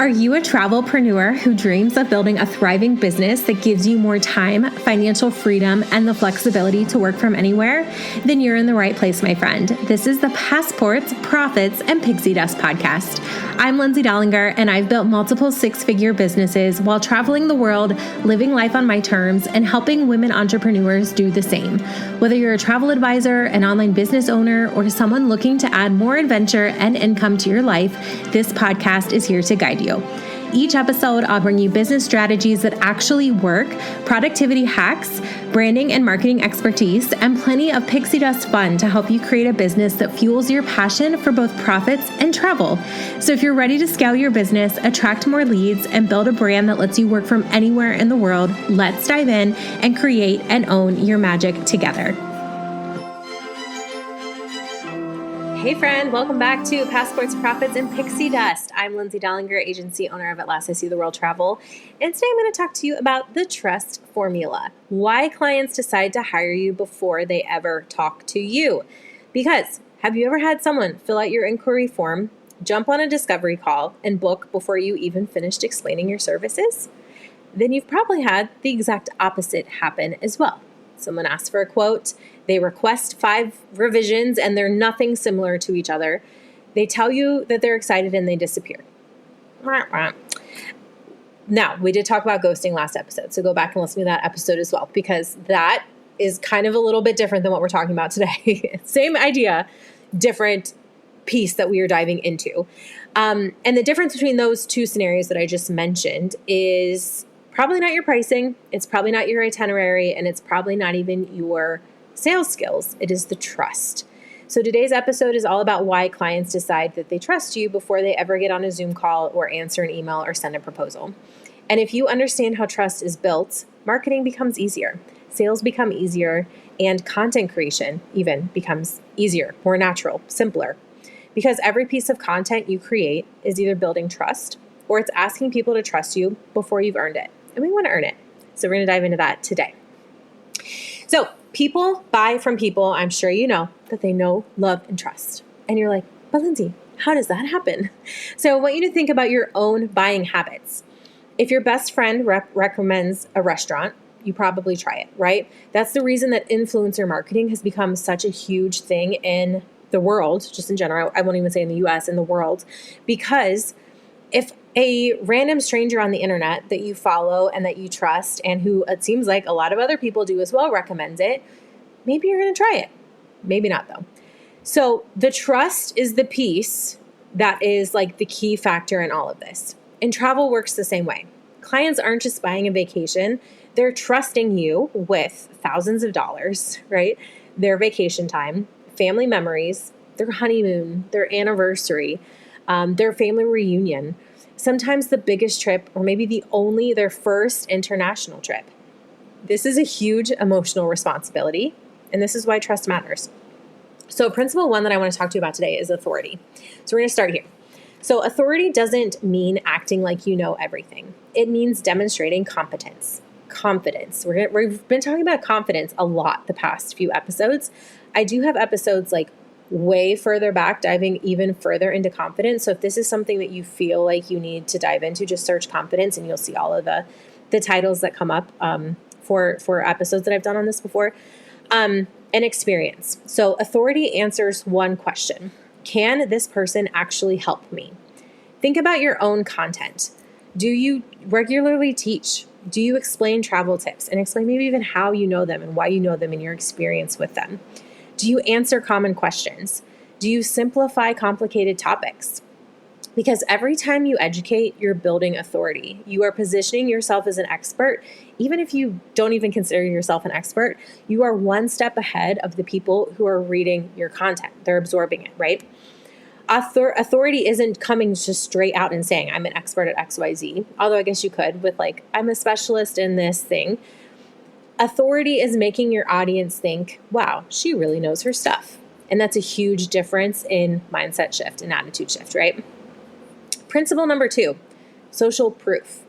Are you a travelpreneur who dreams of building a thriving business that gives you more time, financial freedom, and the flexibility to work from anywhere? Then you're in the right place, my friend. This is the Passports, Profits, and Pixie Dust podcast. I'm Lindsay Dollinger, and I've built multiple six-figure businesses while traveling the world, living life on my terms, and helping women entrepreneurs do the same. Whether you're a travel advisor, an online business owner, or someone looking to add more adventure and income to your life, this podcast is here to guide you. Each episode, I'll bring you business strategies that actually work, productivity hacks, branding and marketing expertise, and plenty of pixie dust fun to help you create a business that fuels your passion for both profits and travel. So if you're ready to scale your business, attract more leads, and build a brand that lets you work from anywhere in the world, let's dive in and create and own your magic together. Hey friend, welcome back to Passports, Profits, and Pixie Dust. I'm Lindsay Dollinger, agency owner of At Last I See the World Travel, and today I'm going to talk to you about the trust formula. Why clients decide to hire you before they ever talk to you. Because have you ever had someone fill out your inquiry form, jump on a discovery call, and book before you even finished explaining your services? Then you've probably had the exact opposite happen as well. Someone asks for a quote, they request 5 revisions, and they're nothing similar to each other. They tell you that they're excited and they disappear. Now, we did talk about ghosting last episode, so go back and listen to that episode as well, because that is kind of a little bit different than what we're talking about today. Same idea, different piece that we are diving into. And the difference between those two scenarios that I just mentioned is probably not your pricing, it's probably not your itinerary, and it's probably not even your sales skills. It is the trust. So today's episode is all about why clients decide that they trust you before they ever get on a Zoom call or answer an email or send a proposal. And if you understand how trust is built, marketing becomes easier, sales become easier, and content creation even becomes easier, more natural, simpler. Because every piece of content you create is either building trust or it's asking people to trust you before you've earned it. And we want to earn it. So we're going to dive into that today. So people buy from people, I'm sure you know, that they know, love, and trust. And you're like, but Lindsay, how does that happen? So I want you to think about your own buying habits. If your best friend recommends a restaurant, you probably try it, right? That's the reason that influencer marketing has become such a huge thing in the world, just in general. I won't even say in the US, in the world, because if a random stranger on the internet that you follow and that you trust and who it seems like a lot of other people do as well recommends it, maybe you're going to try it. Maybe not though. So the trust is the piece that is like the key factor in all of this. And travel works the same way. Clients aren't just buying a vacation. They're trusting you with thousands of dollars, right? Their vacation time, family memories, their honeymoon, their anniversary, their family reunion, sometimes the biggest trip, or maybe their first international trip. This is a huge emotional responsibility, and this is why trust matters. So principle 1 that I want to talk to you about today is authority. So we're going to start here. So authority doesn't mean acting like you know everything. It means demonstrating competence. Confidence. We've been talking about confidence a lot the past few episodes. I do have episodes like way further back, diving even further into confidence. So if this is something that you feel like you need to dive into, just search confidence and you'll see all of the titles that come up for episodes that I've done on this before. And experience. So authority answers one question. Can this person actually help me? Think about your own content. Do you regularly teach? Do you explain travel tips and explain maybe even how you know them and why you know them and your experience with them? Do you answer common questions? Do you simplify complicated topics? Because every time you educate, you're building authority. You are positioning yourself as an expert. Even if you don't even consider yourself an expert, you are one step ahead of the people who are reading your content. They're absorbing it, right? Authority isn't coming just straight out and saying, I'm an expert at XYZ. Although I guess you could with like, I'm a specialist in this thing. Authority is making your audience think, wow, she really knows her stuff. And that's a huge difference in mindset shift and attitude shift, right? Principle number 2, social proof.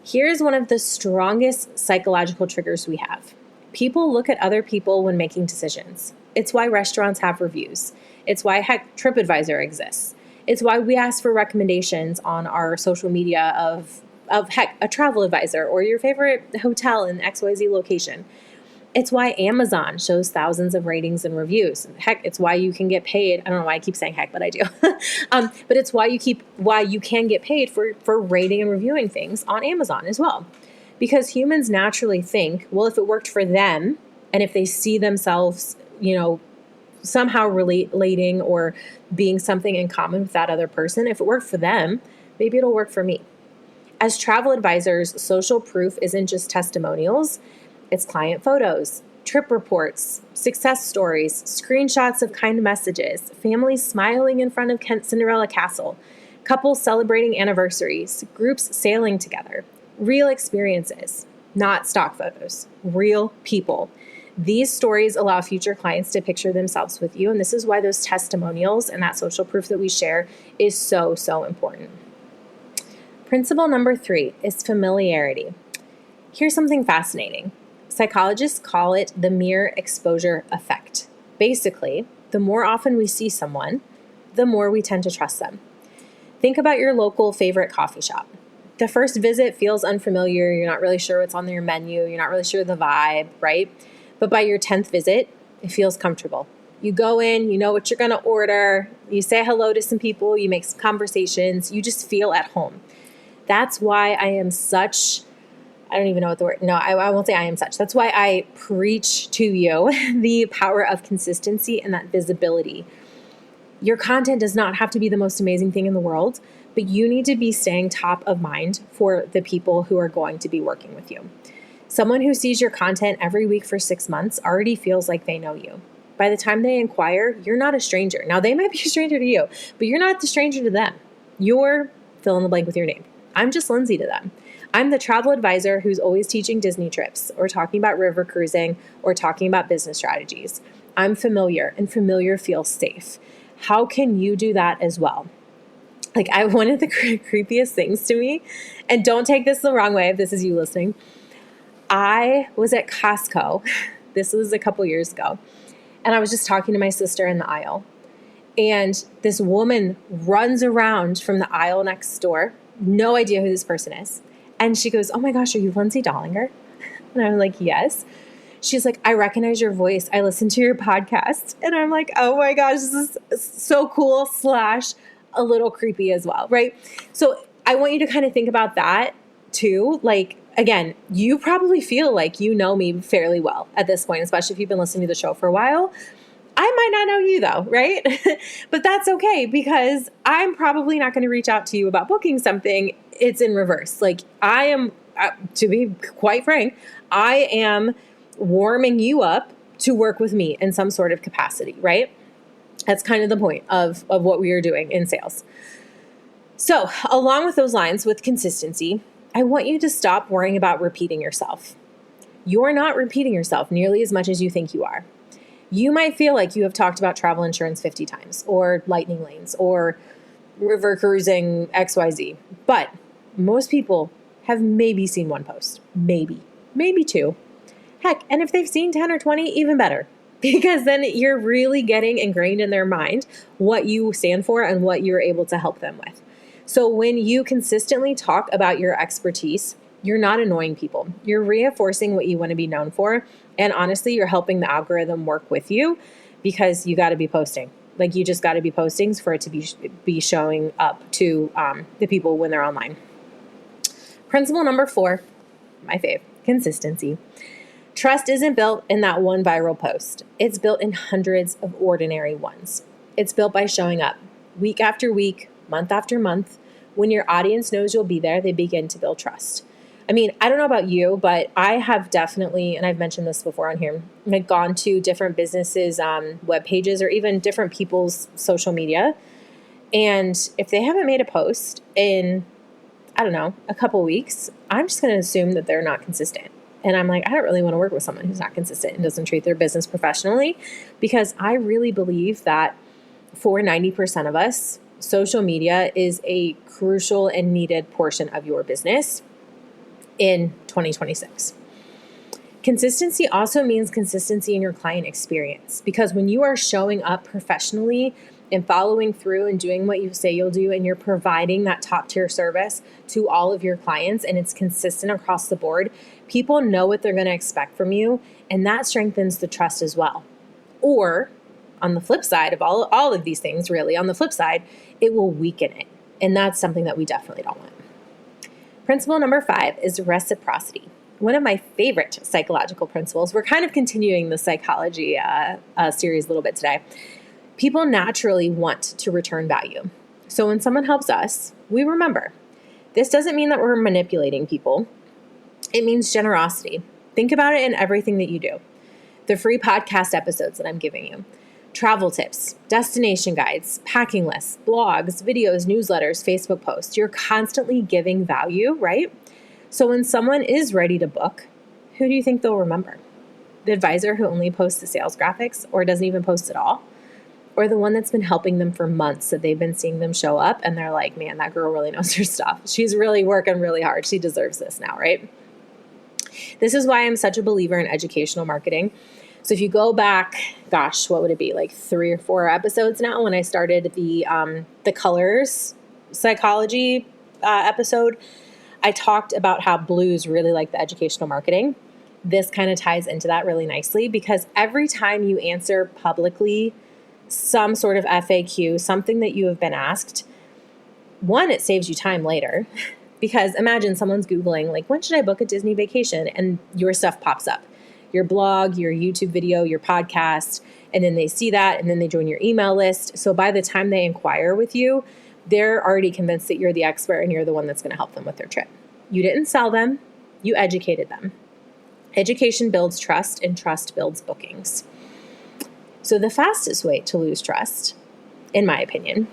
Here's one of the strongest psychological triggers we have. People look at other people when making decisions. It's why restaurants have reviews. It's why TripAdvisor exists. It's why we ask for recommendations on our social media of heck, a travel advisor or your favorite hotel in XYZ location. It's why Amazon shows thousands of ratings and reviews. Heck, it's why you can get paid. I don't know why I keep saying heck, but I do. But it's why you can get paid for rating and reviewing things on Amazon as well. Because humans naturally think, well, if it worked for them and if they see themselves, somehow relating or being something in common with that other person, if it worked for them, maybe it'll work for me. As travel advisors, social proof isn't just testimonials. It's client photos, trip reports, success stories, screenshots of kind messages, families smiling in front of Cinderella Castle, couples celebrating anniversaries, groups sailing together, real experiences, not stock photos, real people. These stories allow future clients to picture themselves with you, and this is why those testimonials and that social proof that we share is so, so important. Principle number 3 is familiarity. Here's something fascinating. Psychologists call it the mere exposure effect. Basically, the more often we see someone, the more we tend to trust them. Think about your local favorite coffee shop. The first visit feels unfamiliar. You're not really sure what's on their menu. You're not really sure the vibe, right? But by your 10th visit, it feels comfortable. You go in, you know what you're going to order. You say hello to some people. You make some conversations. You just feel at home. That's why I am such... I don't even know what the word, no, I won't say I am such. That's why I preach to you the power of consistency and that visibility. Your content does not have to be the most amazing thing in the world, but you need to be staying top of mind for the people who are going to be working with you. Someone who sees your content every week for 6 months already feels like they know you. By the time they inquire, you're not a stranger. Now, they might be a stranger to you, but you're not the stranger to them. You're fill in the blank with your name. I'm just Lindsay to them. I'm the travel advisor who's always teaching Disney trips or talking about river cruising or talking about business strategies. I'm familiar, and familiar feels safe. How can you do that as well? One of the creepiest things to me, and don't take this the wrong way if this is you listening, I was at Costco. This was a couple years ago, and I was just talking to my sister in the aisle, and this woman runs around from the aisle next door, no idea who this person is. And she goes, "Oh my gosh, are you Lindsay Dollinger?" And I'm like, "Yes." She's like, "I recognize your voice. I listened to your podcast." And I'm like, "Oh my gosh, this is so cool / a little creepy as well," right? So I want you to kind of think about that too. Again, you probably feel like you know me fairly well at this point, especially if you've been listening to the show for a while. I might not know you though, right? But that's okay, because I'm probably not going to reach out to you about booking something. It's in reverse. I am, to be quite frank, I am warming you up to work with me in some sort of capacity, right? That's kind of the point of what we are doing in sales. So along with those lines, with consistency, I want you to stop worrying about repeating yourself. You're not repeating yourself nearly as much as you think you are. You might feel like you have talked about travel insurance 50 times or lightning lanes or river cruising XYZ, but most people have maybe seen one post, maybe 2. Heck, and if they've seen 10 or 20, even better, because then you're really getting ingrained in their mind what you stand for and what you're able to help them with. So when you consistently talk about your expertise, you're not annoying people. You're reinforcing what you want to be known for. And honestly, you're helping the algorithm work with you, because you got to be posting. You just got to be posting for it to be showing up to the people when they're online. Principle number 4, my fave, consistency. Trust isn't built in that one viral post. It's built in hundreds of ordinary ones. It's built by showing up week after week, month after month. When your audience knows you'll be there, they begin to build trust. I mean, I don't know about you, but I have definitely, and I've mentioned this before on here, gone to different businesses' web pages or even different people's social media. And if they haven't made a post in, I don't know, a couple weeks, I'm just going to assume that they're not consistent. And I'm like, I don't really want to work with someone who's not consistent and doesn't treat their business professionally, because I really believe that for 90% of us, social media is a crucial and needed portion of your business in 2026. Consistency also means consistency in your client experience, because when you are showing up professionally and following through and doing what you say you'll do, and you're providing that top tier service to all of your clients, and it's consistent across the board, people know what they're going to expect from you, and that strengthens the trust as well. Or on the flip side of all of these things, really, on the flip side, it will weaken it. And that's something that we definitely don't want. Principle number 5 is reciprocity. One of my favorite psychological principles. We're kind of continuing the psychology series a little bit today. People naturally want to return value. So when someone helps us, we remember. This doesn't mean that we're manipulating people. It means generosity. Think about it in everything that you do. The free podcast episodes that I'm giving you, travel tips, destination guides, packing lists, blogs, videos, newsletters, Facebook posts. You're constantly giving value, right? So when someone is ready to book, who do you think they'll remember? The advisor who only posts the sales graphics or doesn't even post at all? Or the one that's been helping them for months, that they've been seeing them show up and they're like, man, that girl really knows her stuff. She's really working really hard. She deserves this now, right? This is why I'm such a believer in educational marketing. So if you go back, gosh, what would it be? Like 3 or 4 episodes now when I started the colors psychology episode, I talked about how blues really like the educational marketing. This kind of ties into that really nicely, because every time you answer publicly some sort of FAQ, something that you have been asked, one, it saves you time later. Because imagine someone's Googling, like, when should I book a Disney vacation? And your stuff pops up. Your blog, your YouTube video, your podcast, and then they see that, and then they join your email list. So by the time they inquire with you, they're already convinced that you're the expert and you're the one that's going to help them with their trip. You didn't sell them, you educated them. Education builds trust, and trust builds bookings. So the fastest way to lose trust, in my opinion,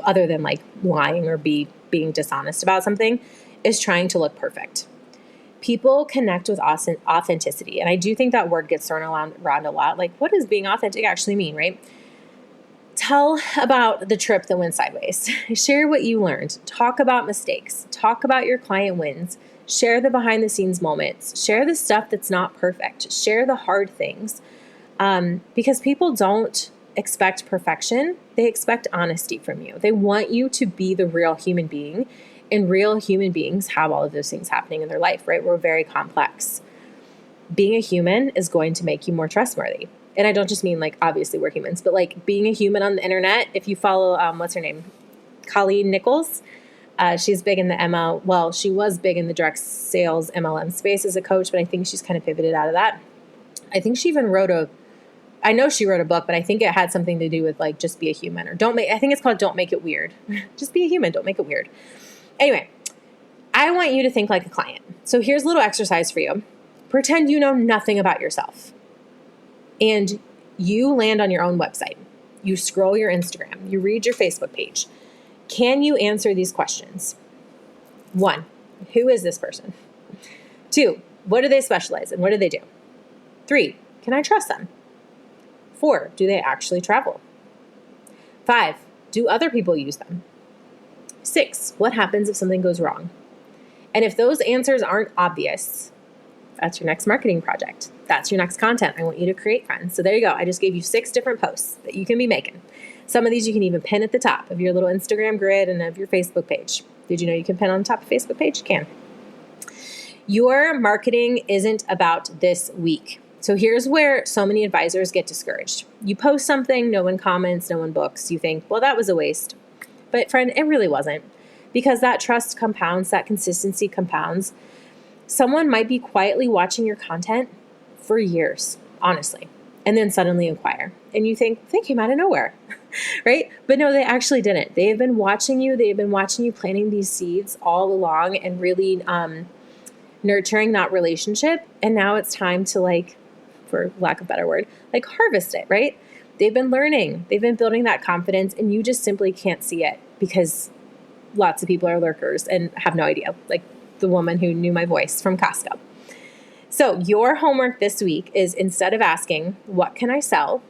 other than like lying or being dishonest about something, is trying to look perfect. People connect with authenticity. And I do think that word gets thrown around a lot. Like, what does being authentic actually mean, right? Tell about the trip that went sideways. Share what you learned. Talk about mistakes. Talk about your client wins. Share the behind the scenes moments. Share the stuff that's not perfect. Share the hard things. Because people don't expect perfection. They expect honesty from you. They want you to be the real human being. And real human beings have all of those things happening in their life, right? We're very complex. Being a human is going to make you more trustworthy. And I don't just mean like, obviously we're humans, but like being a human on the internet. If you follow, what's her name? Colleen Nichols. She's big in the she was big in the direct sales MLM space as a coach, but I think she's kind of pivoted out of that. I think she even I know she wrote a book, but I think it had something to do with like, just be a human, or I think it's called Don't Make It Weird. Just be a human. Don't make it weird. Anyway, I want you to think like a client. So here's a little exercise for you. Pretend you know nothing about yourself. And you land on your own website. You scroll your Instagram. You read your Facebook page. Can you answer these questions? 1, who is this person? 2, what do they specialize in? What do they do? 3, can I trust them? 4, do they actually travel? 5, do other people use them? 6, what happens if something goes wrong? And if those answers aren't obvious, that's your next marketing project. That's your next content I want you to create, friends. So there you go. I just gave you 6 different posts that you can be making. Some of these you can even pin at the top of your little Instagram grid and of your Facebook page. Did you know you can pin on the top of Facebook page? You can. Your marketing isn't about this week. So here's where so many advisors get discouraged. You post something, no one comments, no one books. You think, well, that was a waste. But friend, it really wasn't, because that trust compounds, that consistency compounds. Someone might be quietly watching your content for years, honestly, and then suddenly inquire. And you think, they came out of nowhere, right? But no, they actually didn't. They have been watching you. They have been watching you planting these seeds all along and really nurturing that relationship. And now it's time to, like, for lack of a better word, like harvest it, right? They've been learning. They've been building that confidence, and you just simply can't see it because lots of people are lurkers and have no idea, like the woman who knew my voice from Costco. So your homework this week is, instead of asking, what can I sell?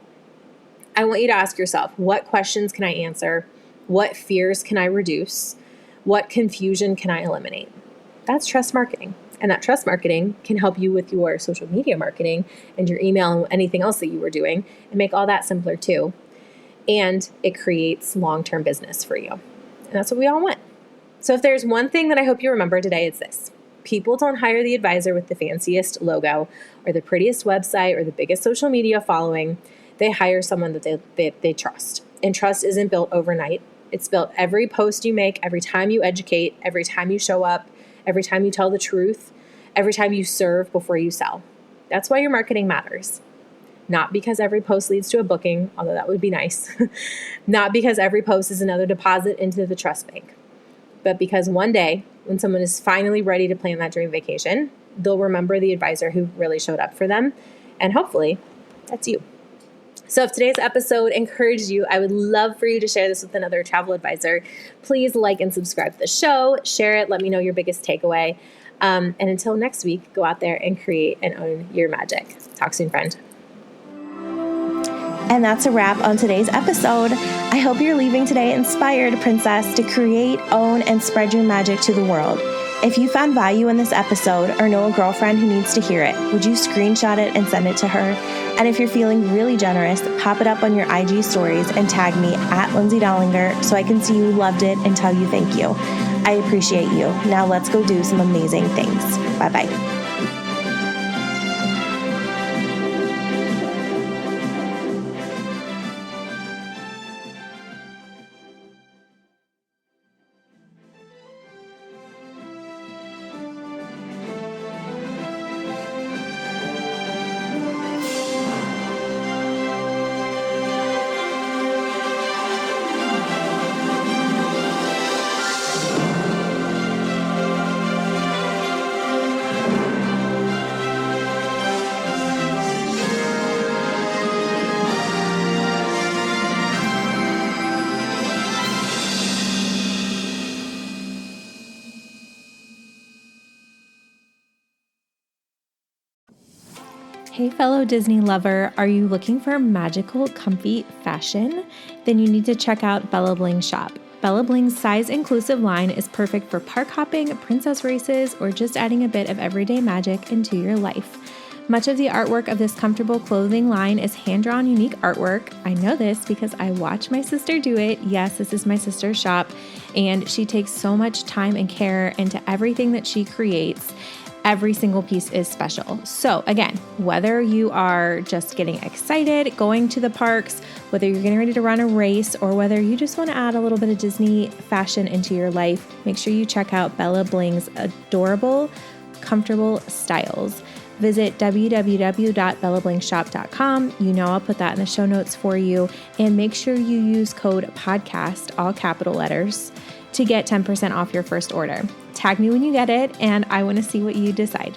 I want you to ask yourself, what questions can I answer? What fears can I reduce? What confusion can I eliminate? That's trust marketing. And that trust marketing can help you with your social media marketing and your email and anything else that you were doing, and make all that simpler too. and it creates long-term business for you. And that's what we all want. So if there's one thing that I hope you remember today, it's this. People don't hire the advisor with the fanciest logo or the prettiest website or the biggest social media following. They hire someone that they trust. And trust isn't built overnight. It's built every post you make, every time you educate, every time you show up, every time you tell the truth, every time you serve before you sell. That's why your marketing matters. Not because every post leads to a booking, although that would be nice. Not because every post is another deposit into the trust bank. But because one day, when someone is finally ready to plan that dream vacation, they'll remember the advisor who really showed up for them. And hopefully, that's you. So if today's episode encouraged you, I would love for you to share this with another travel advisor. Please like and subscribe to the show. Share it. Let me know your biggest takeaway. And until next week, go out there and create and own your magic. Talk soon, friend. And that's a wrap on today's episode. I hope you're leaving today inspired, Princess, to create, own, and spread your magic to the world. If you found value in this episode or know a girlfriend who needs to hear it, would you screenshot it and send it to her? And if you're feeling really generous, pop it up on your IG stories and tag me at Lindsay Dollinger so I can see you loved it and tell you thank you. I appreciate you. Now let's go do some amazing things. Bye-bye. Hey, fellow Disney lover, are you looking for magical, comfy fashion? Then you need to check out Bella Bling's shop. Bella Bling's size-inclusive line is perfect for park hopping, princess races, or just adding a bit of everyday magic into your life. Much of the artwork of this comfortable clothing line is hand-drawn, unique artwork. I know this because I watch my sister do it. Yes, this is my sister's shop, and she takes so much time and care into everything that she creates. Every single piece is special. So again, whether you are just getting excited, going to the parks, whether you're getting ready to run a race, or whether you just want to add a little bit of Disney fashion into your life, make sure you check out Bella Bling's adorable, comfortable styles. Visit www.bellablingshop.com. You know I'll put that in the show notes for you. And make sure you use code PODCAST, all capital letters, to get 10% off your first order. Tag me when you get it, and I want to see what you decide.